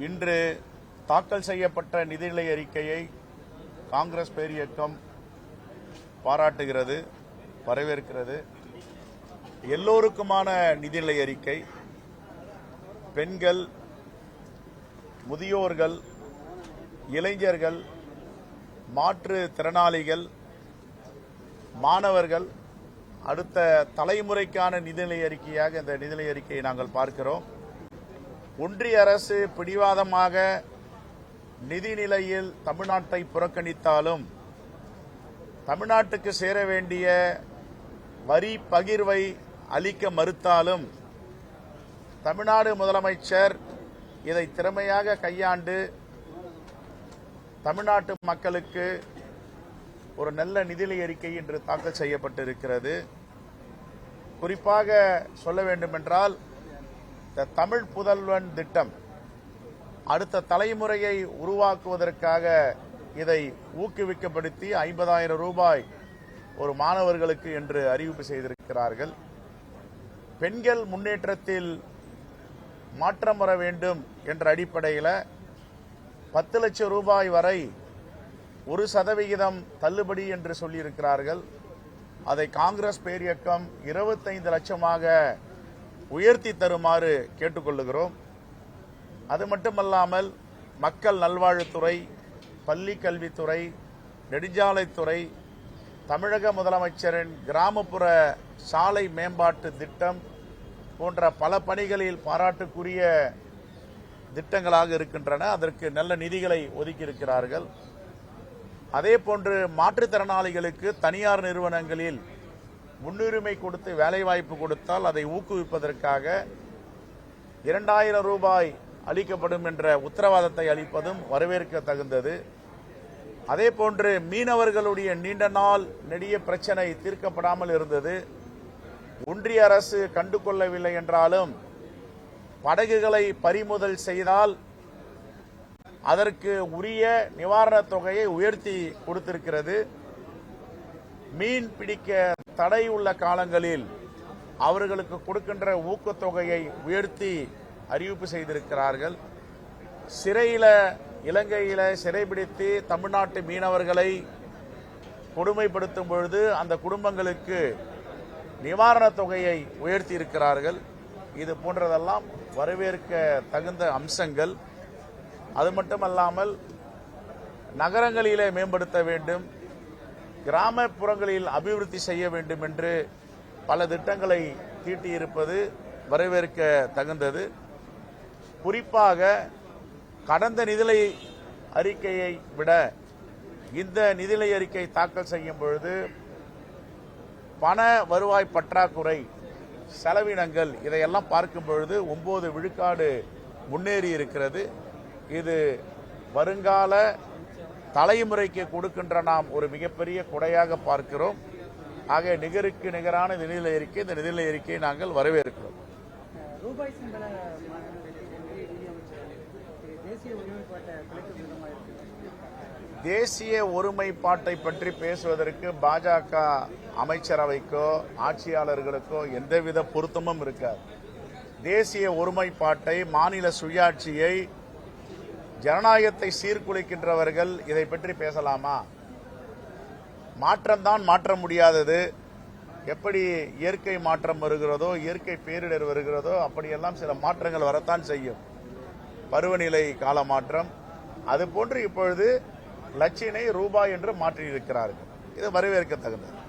இன்று தாக்கல் செய்யப்பட்ட நிதிநிலை அறிக்கையை காங்கிரஸ் பேரியக்கம் பாராட்டுகிறது, வரவேற்கிறது. எல்லோருக்குமான நிதிநிலை அறிக்கை, பெண்கள், முதியோர்கள், இளைஞர்கள், மாற்றுத் திறனாளிகள், மாணவர்கள், அடுத்த தலைமுறைக்கான நிதிநிலை அறிக்கையாக இந்த நிதிநிலை அறிக்கையை நாங்கள் பார்க்கிறோம். ஒன்றிய அரசு பிடிவாதமாக நிதிநிலையில் தமிழ்நாட்டை புறக்கணித்தாலும், தமிழ்நாட்டுக்கு சேர வேண்டிய வரி பகிர்வை அளிக்க மறுத்தாலும், தமிழ்நாடு முதலமைச்சர் இதை திறமையாக கையாண்டு தமிழ்நாட்டு மக்களுக்கு ஒரு நல்ல நிதிநிலை அறிக்கை இன்று தாக்கல் செய்யப்பட்டிருக்கிறது. குறிப்பாக சொல்ல வேண்டுமென்றால், இந்த தமிழ் புதல்வன் திட்டம் அடுத்த தலைமுறையை உருவாக்குவதற்காக இதை ஊக்குவிக்கப்படுத்தி 50,000 ரூபாய் ஒரு மாணவர்களுக்கு என்று அறிவிப்பு செய்திருக்கிறார்கள். பெண்கள் முன்னேற்றத்தில் மாற்றம் வர வேண்டும் என்ற அடிப்படையில் 10 லட்சம் ரூபாய் வரை 1% தள்ளுபடி என்று சொல்லியிருக்கிறார்கள். அதை காங்கிரஸ் பேரியக்கம் 25 லட்சமாக உயர்த்தி தருமாறு கேட்டுக்கொள்ளுகிறோம். அது மட்டுமல்லாமல் மக்கள் நல்வாழ்வுத்துறை, பள்ளி கல்வித்துறை, நெடுஞ்சாலைத்துறை, தமிழக முதலமைச்சரின் கிராமப்புற சாலை மேம்பாட்டு திட்டம் போன்ற பல பணிகளில் பாராட்டுக்குரிய திட்டங்களாக இருக்கின்றன. அதற்கு நல்ல நிதிகளை ஒதுக்கியிருக்கிறார்கள். அதேபோன்று மாற்றுத்திறனாளிகளுக்கு தனியார் நிறுவனங்களில் முன்னுரிமை கொடுத்து வேலைவாய்ப்பு கொடுத்தால் அதை ஊக்குவிப்பதற்காக 2,000 ரூபாய் அளிக்கப்படும் என்ற உத்தரவாதத்தை அளிப்பதும் வரவேற்க தகுந்தது. அதேபோன்று மீனவர்களுடைய நீண்ட நாள் நெடிய பிரச்சனை தீர்க்கப்படாமல் இருந்தது. ஒன்றிய அரசு கண்டுகொள்ளவில்லை என்றாலும், படகுகளை பறிமுதல் செய்தால் அதற்கு உரிய நிவாரணத் தொகையை உயர்த்தி கொடுத்திருக்கிறது. மீன் பிடிக்க தடை உள்ள காலங்களில் அவர்களுக்கு கொடுக்கின்ற ஊக்கத்தொகையை உயர்த்தி அறிவிப்பு செய்திருக்கிறார்கள். இலங்கையில சிறைபிடித்து தமிழ்நாட்டு மீனவர்களை கொடுமைப்படுத்தும் பொழுது அந்த குடும்பங்களுக்கு நிவாரணத் தொகையை உயர்த்தி இருக்கிறார்கள். இது போன்றதெல்லாம் வரவேற்க தகுந்த அம்சங்கள். அது மட்டுமல்லாமல் நகரங்களிலே மேம்படுத்த வேண்டும், கிராமப்புறங்களில் அபிவிருத்தி செய்ய வேண்டும் என்று பல திட்டங்களை தீட்டியிருப்பது வரவேற்க தகுந்தது. குறிப்பாக கடந்த நிதிநிலை அறிக்கையை விட இந்த நிதிநிலை அறிக்கை தாக்கல் செய்யும் பொழுது பண வருவாய் பற்றாக்குறை, செலவினங்கள் இதையெல்லாம் பார்க்கும் பொழுது 9 விழுக்காடு முன்னேறி இருக்கிறது. இது வருங்கால தலைமுறைக்கு கொடுக்கின்ற நாம் ஒரு மிகப்பெரிய கொடையாக பார்க்கிறோம். ஆக நிகருக்கு நிகரான நிதிநிலை அறிக்கை, இந்த நிதிநிலை அறிக்கையை நாங்கள் வரவேற்கிறோம். தேசிய ஒருமைப்பாட்டை பற்றி பேசுவதற்கு பாஜக அமைச்சரவைக்கோ ஆட்சியாளர்களுக்கோ எந்தவித பொருத்தமும் இருக்காது. தேசிய ஒருமைப்பாட்டை, மாநில சுயாட்சியை, ஜனநாயகத்தை சீர்குலைக்கின்றவர்கள் இதை பற்றி பேசலாமா? மாற்றம்தான் மாற்ற முடியாதது. எப்படி இயற்கை மாற்றம் வருகிறதோ, இயற்கை பேரிடர் வருகிறதோ, அப்படியெல்லாம் சில மாற்றங்கள் வரத்தான் செய்யும். பருவநிலை கால மாற்றம், அதுபோன்று இப்பொழுது லட்சினை ரூபாய் என்று மாற்றியிருக்கிறார்கள். இது வரவேற்க தகுந்தது.